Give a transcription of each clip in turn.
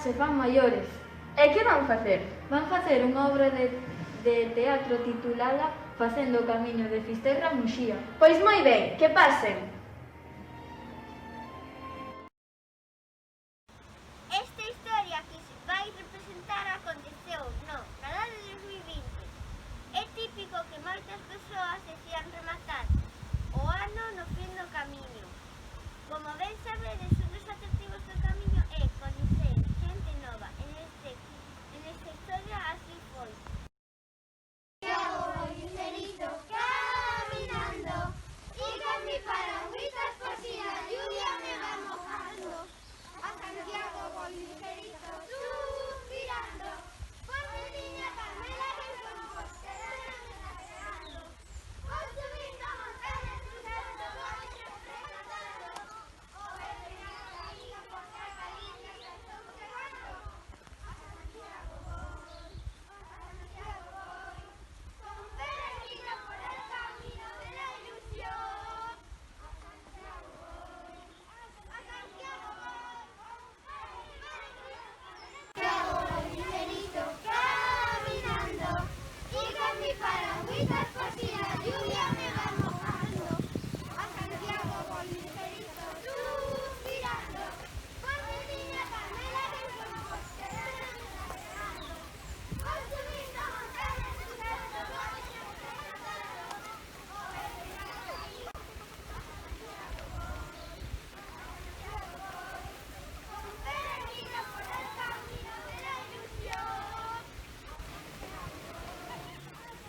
se fan maiores. E que van facer? Van facer unha obra de teatro titulada Facendo o camiño de Fisterra a Muxía. Pois moi ben, que pasen. Esta historia que se vai representar aconteceu no Nadal de 2020. É típico que moitas persoas decían rematar o ano no fin do camiño. Como ben sabedes, un dos atractivos do camiño é coñecer xente nova. En esta historia así foi. Ligerito caminando y con mi paragüitas por si la lluvia me va mojando. A Santiago voy ligerito suspirando, por mi niña Carmela que en Compostela me está esperando. Voy subiendo montañas, cruzando valles, rematando. Oh, venga la amiga por la calicia que estoy observando. A Santiago voy, con peregrino por el camino de la ilusión. A Santiago voy, a Santiago voy. Ligerito caminando y con mi paragüitas por si la lluvia me va mojando. A Santiago voy ligerito suspirando, por mi niña Carmela que en Compostela me está esperando. Voy subiendo montañas, cruzando valles, rematando. Oh, venga la amiga. Con peregrino por el camino de la ilusión.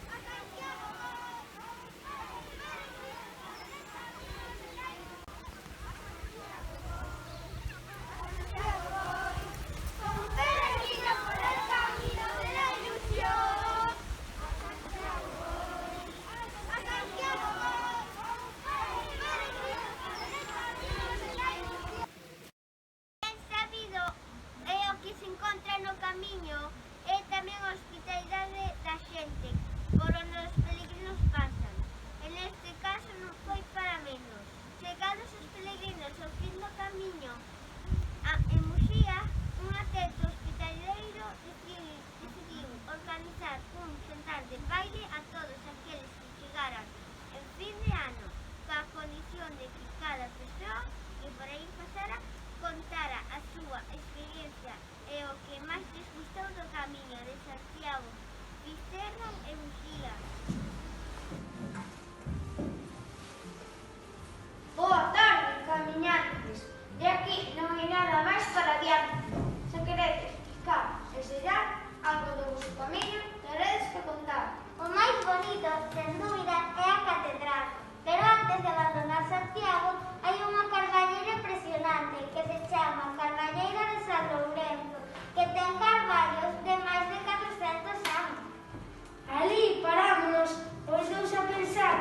A Santiago voy, con peregrino por el camino de la ilusión. A Santiago voy, peregrino por el camino de la ilusión. Ben sabido é o que se encontra no camiño e tamén a hospitalidade da xente por onde os peregrinos pasan. En este caso non foi para menos. Chegados os peregrinos ao fin do camiño en Muxía, un atento hospitaleiro decidiu organizar un xantar de baile a todos aqueles que chegaran en fin de ano, coa condición de que cada persoa que por aí pasara contara a súa experiencia e o que máis lles gustou do camiño de Santiago, Fisterra e Muxía. Boa tarde, camiñantes. De aquí non hai nada máis para adiante. Se queredes picar e sellar algo do vosso camiño, teredes que contar. O máis bonito, sen dúbida, é a catedral. Pero antes de abandonar Santiago, hai unha carballeira impresionante que se chama Carballeira de San Lourenzo, que ten carballos de máis de 400 anos. Ali parámonos os dous a pensar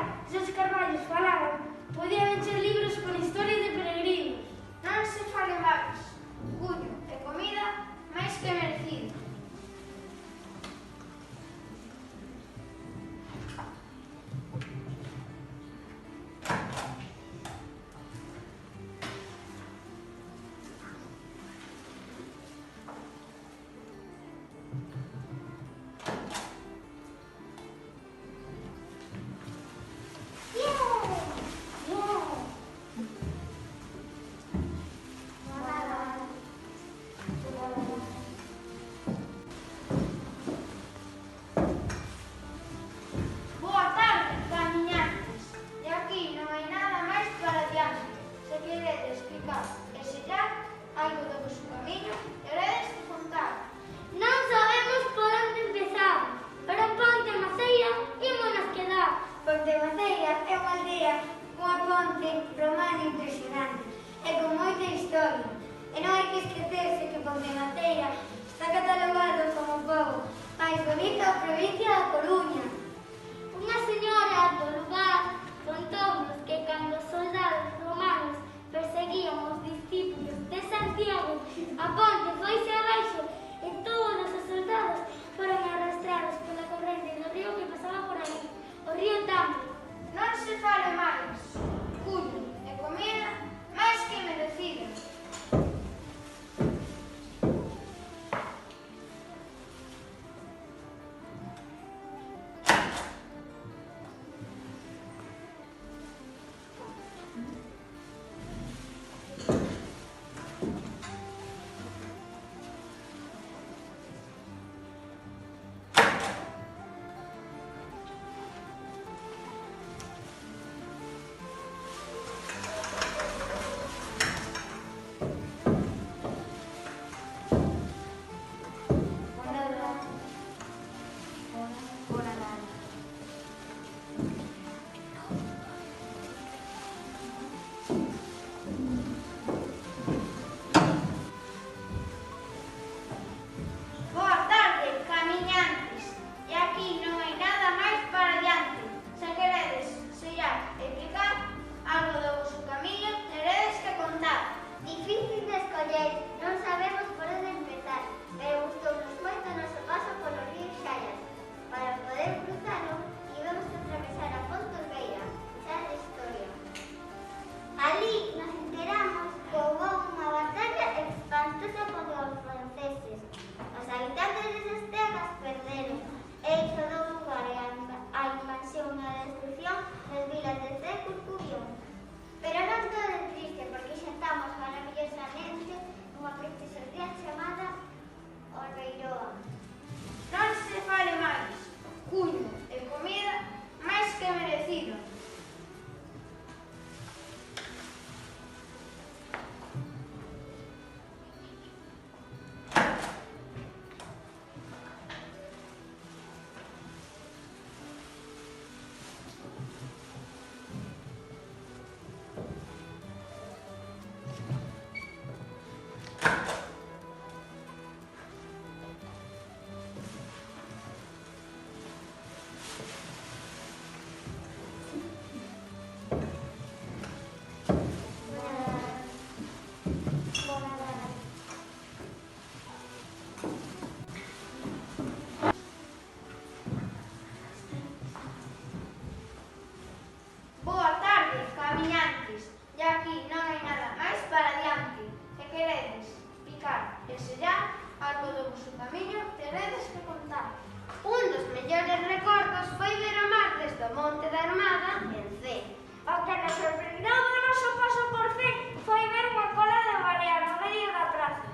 que sorprendeu o noso paso por fin foi ver unha cola de balear no medio da praza.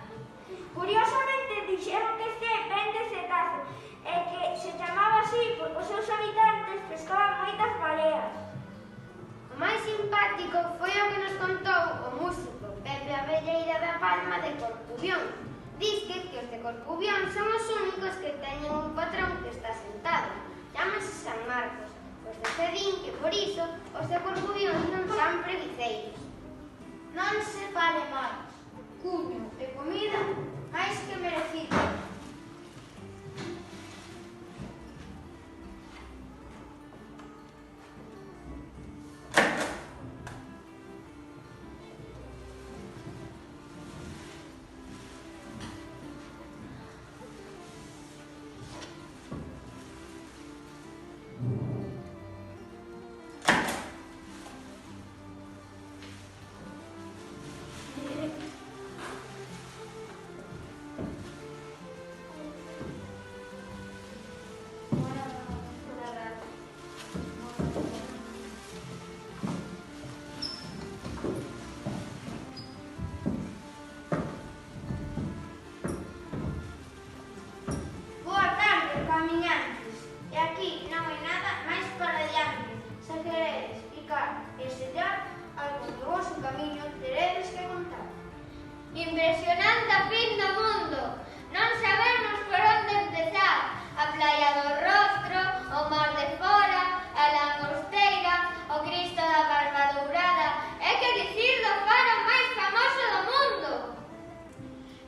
Curiosamente dixeron que este ven de Cetazo e que se chamaba así porque os seus habitantes pescaban moitas baleas. O máis simpático foi o que nos contou o músico Pepe Abelleira da Palma de Corcubión. Disque que os de Corcubión son os únicos que teñen un patrón que está sentado. Chámase San Marcos. Os de Cedín que por iso os de Corcubión non son preguiceiros. Non se vale máis. Cuño e comida máis que merecido. Boa tarde, camiñantes. E aquí non hai nada máis para diante. Se queredes picar e sellar algo do vosso camiño, teredes que contar. Impresionante a fin do mundo. Non sabemos por onde empezar. A Playa do Rostro, o Mar de Fora, a Langosteira, o Cristo da Barba Dourada. É que dicir do faro máis famoso do mundo.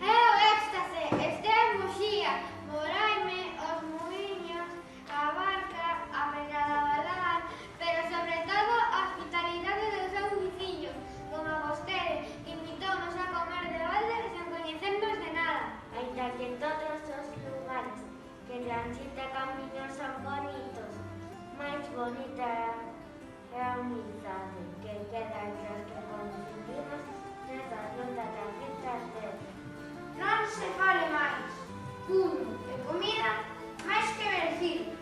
É o éxtase, este é Muxía, Moraime, os Muiños, a Barca, a Peña da Balar, Pero sobre todo a hospitalidade do seu veciño, como vostede, invitóunos a comer de balde sen coñecernos de nada. Ainda que todos os lugares que transita camiños son bonitos, máis bonita é a amizade que queda entre os que convivimos nesas rutas das vistas de... Non se fale máis. Cuño e comida máis que merecido.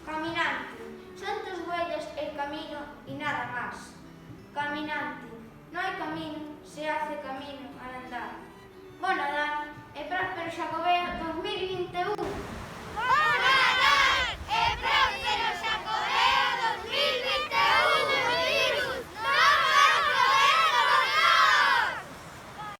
Caminante, son tus huellas el camino y nada más. Caminante, no hay camino, se hace camino al andar. Bon Nadal e próspero Xacobeo 2021.